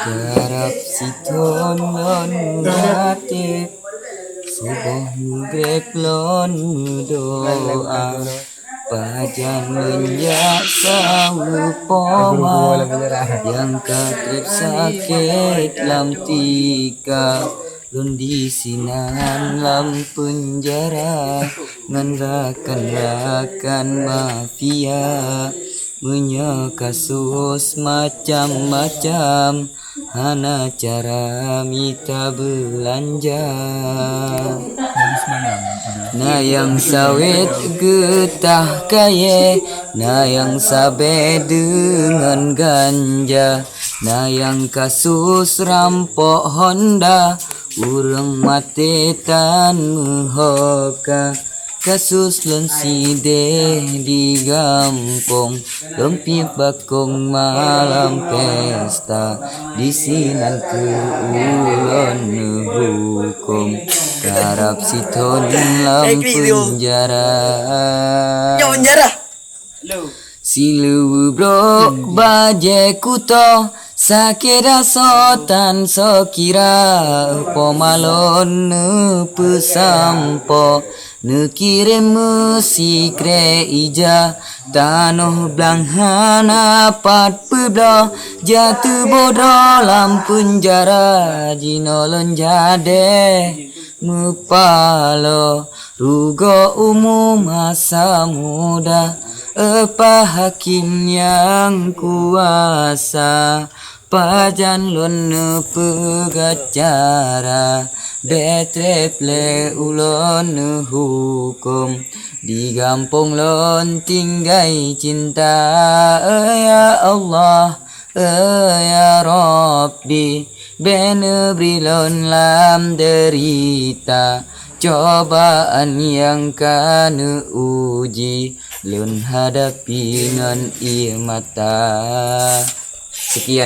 Garap siton lon hati subuh grek lon doa pajan menjasa poma yang katrip sakit lam tika lon di sinan lam penjara ngan rakan mafia punya kasus macam-macam hana cara minta belanja. Na yang sawit getah kaya, na yang sabe dengan ganja, na yang kasus rampok Honda, urang mati tan hoka. Kasus lon side di gampong lompi bakong malam pesta di sinan ke ulon hukum karap siton lam penjara silu brok baje kuto sakira sotan sokira pomalon pesampo nekirim musikre ija tanoh blanghana pat peblo jatuh bodoh lam penjara jinolon jade mepalo rugo umum masa muda apa hakim yang kuasa pajan lon pegacara betreple ulon hukum di gampong lon tinggai cinta ya Allah ya Rabbi benebri lon lam derita cobaan yang kan uji lun hadapi ngan mata. Sekian.